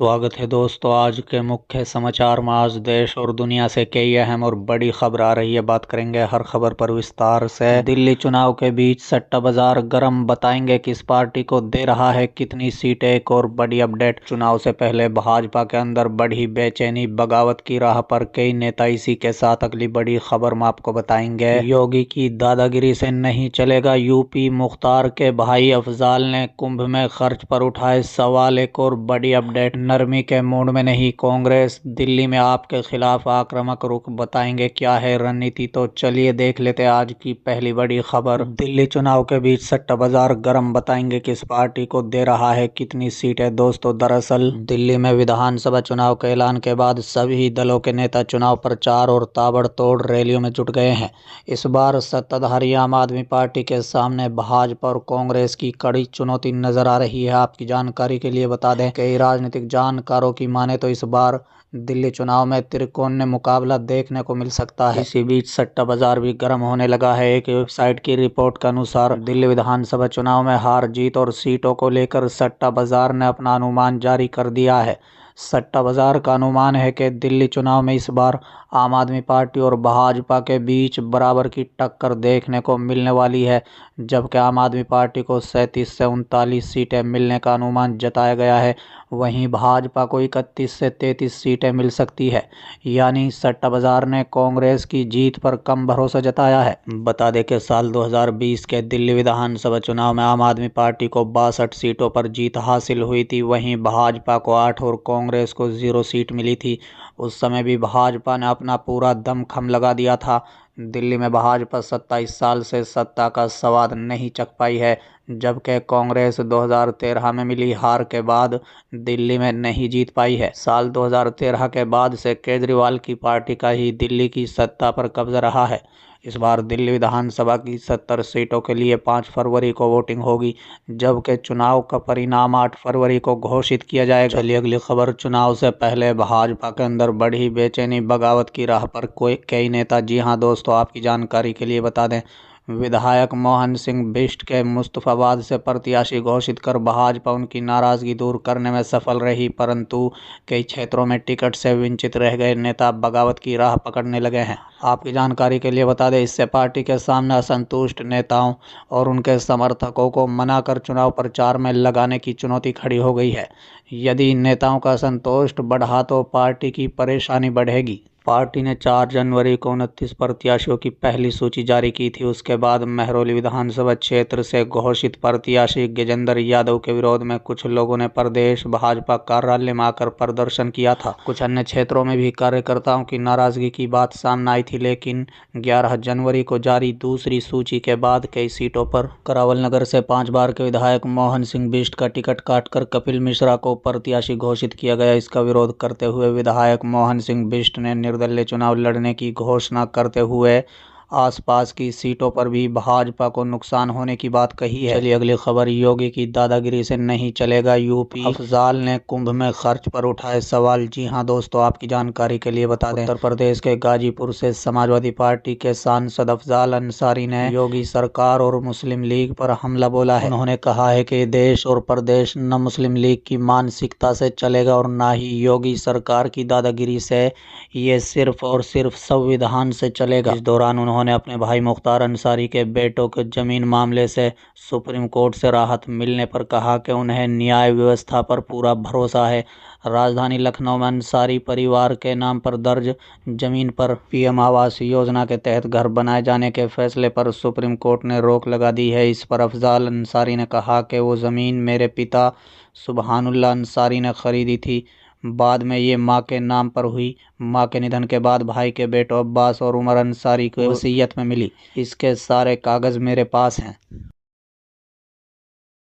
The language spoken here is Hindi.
स्वागत है दोस्तों। आज के मुख्य समाचार में आज देश और दुनिया से कई अहम और बड़ी खबर आ रही है। बात करेंगे हर खबर पर विस्तार से। दिल्ली चुनाव के बीच सट्टा बाजार गर्म, बताएंगे किस पार्टी को दे रहा है कितनी सीटें। एक और बड़ी अपडेट, चुनाव से पहले भाजपा के अंदर बढ़ी बेचैनी, बगावत की राह पर कई नेता। इसी के साथ अगली बड़ी खबर में आपको बताएंगे, योगी की दादागिरी से नहीं चलेगा यूपी, मुख्तार के भाई अफजाल ने कुंभ में खर्च पर उठाए सवाल। एक और बड़ी अपडेट, नरमी के मूड में नहीं कांग्रेस, दिल्ली में आपके खिलाफ आक्रामक रुख, बताएंगे क्या है रणनीति। तो चलिए देख लेते हैं आज की पहली बड़ी खबर। दिल्ली चुनाव के बीच सट्टा बाजार गर्म, बताएंगे किस पार्टी को दे रहा है कितनी सीटें। दोस्तों, दरअसल दिल्ली में विधानसभा चुनाव के ऐलान के बाद सभी दलों के नेता चुनाव प्रचार और ताबड़तोड़ रैलियों में जुट गए हैं। इस बार सत्ताधारी आम आदमी पार्टी के सामने भाजपा और कांग्रेस की कड़ी चुनौती नजर आ रही है। आपकी जानकारी के लिए बता दें, कई राजनीतिक जानकारों की माने तो इस बार दिल्ली चुनाव में त्रिकोणीय मुकाबला देखने को मिल सकता है। इसी बीच सट्टा बाजार भी गर्म होने लगा है। एक वेबसाइट की रिपोर्ट के अनुसार दिल्ली विधानसभा चुनाव में हार जीत और सीटों को लेकर सट्टा बाजार ने अपना अनुमान जारी कर दिया है। सट्टा बाजार का अनुमान है कि दिल्ली चुनाव में इस बार आम आदमी पार्टी और भाजपा के बीच बराबर की टक्कर देखने को मिलने वाली है, जबकि आम आदमी पार्टी को 37 से 39 सीटें मिलने का अनुमान जताया गया है। वहीं भाजपा को 31 से 33 सीटें मिल सकती है। यानी सट्टा बाजार ने कांग्रेस की जीत पर कम भरोसा जताया है। बता दें कि साल 2020 के दिल्ली विधानसभा चुनाव में आम आदमी पार्टी को 62 सीटों पर जीत हासिल हुई थी, वहीं भाजपा को 8 और कांग्रेस को 0 सीट मिली थी। उस समय भी भाजपा ने अपना पूरा दमखम लगा दिया था। दिल्ली में भाजपा 27 साल से सत्ता का स्वाद नहीं चख पाई है, जबकि कांग्रेस 2013 में मिली हार के बाद दिल्ली में नहीं जीत पाई है। साल 2013 के बाद से केजरीवाल की पार्टी का ही दिल्ली की सत्ता पर कब्जा रहा है। इस बार दिल्ली विधानसभा की 70 सीटों के लिए 5 फरवरी को वोटिंग होगी, जबकि चुनाव का परिणाम 8 फरवरी को घोषित किया जाएगा। चलिए अगली खबर, चुनाव से पहले भाजपा के अंदर बढ़ी बेचैनी, बगावत की राह पर कई नेता। जी हां दोस्तों, आपकी जानकारी के लिए बता दें, विधायक मोहन सिंह बिष्ट के मुस्तफाबाद से प्रत्याशी घोषित कर भाजपा उनकी नाराजगी दूर करने में सफल रही, परंतु कई क्षेत्रों में टिकट से वंचित रह गए नेता बगावत की राह पकड़ने लगे हैं। आपकी जानकारी के लिए बता दें, इससे पार्टी के सामने असंतुष्ट नेताओं और उनके समर्थकों को मनाकर चुनाव प्रचार में लगाने की चुनौती खड़ी हो गई है। यदि नेताओं का असंतोष बढ़ा तो पार्टी की परेशानी बढ़ेगी। पार्टी ने 4 जनवरी को 29 प्रत्याशियों की पहली सूची जारी की थी। उसके बाद महरौली विधानसभा क्षेत्र से घोषित प्रत्याशी गजेंद्र यादव के विरोध में कुछ लोगों ने प्रदेश भाजपा कार्यालय में आकर प्रदर्शन किया था। कुछ अन्य क्षेत्रों में भी कार्यकर्ताओं की नाराजगी की बात सामने आई थी, लेकिन 11 जनवरी को जारी दूसरी सूची के बाद कई सीटों पर करावल नगर से 5 बार के विधायक मोहन सिंह बिष्ट का टिकट काटकर कपिल मिश्रा को प्रत्याशी घोषित किया गया। इसका विरोध करते हुए विधायक मोहन सिंह बिष्ट ने निर्दलीय चुनाव लड़ने की घोषणा करते हुए आसपास की सीटों पर भी भाजपा को नुकसान होने की बात कही है। चलिए अगली खबर, योगी की दादागिरी से नहीं चलेगा यूपी, अफजाल ने कुंभ में खर्च पर उठाए सवाल। जी हां दोस्तों, आपकी जानकारी के लिए बता दें, उत्तर प्रदेश के गाजीपुर से समाजवादी पार्टी के सांसद अफजाल अंसारी ने योगी सरकार और मुस्लिम लीग पर हमला बोला है। उन्होंने कहा है कि देश और प्रदेश न मुस्लिम लीग की मानसिकता से चलेगा और न ही योगी सरकार की दादागिरी से, ये सिर्फ और सिर्फ संविधान से चलेगा। इस दौरान उन्होंने अपने भाई मुख्तार अंसारी के बेटों के जमीन मामले से सुप्रीम कोर्ट से राहत मिलने पर कहा कि उन्हें न्याय व्यवस्था पर पूरा भरोसा है। राजधानी लखनऊ में अंसारी परिवार के नाम पर दर्ज जमीन पर पीएम आवास योजना के तहत घर बनाए जाने के फैसले पर सुप्रीम कोर्ट ने रोक लगा दी है। इस पर अफजाल अंसारी ने कहा कि वो ज़मीन मेरे पिता सुबहानुल्लाह अंसारी ने खरीदी थी, बाद में ये मां के नाम पर हुई। मां के निधन के बाद भाई के बेटों अब्बास और उमर अंसारी को वसीयत में मिली। इसके सारे कागज मेरे पास हैं।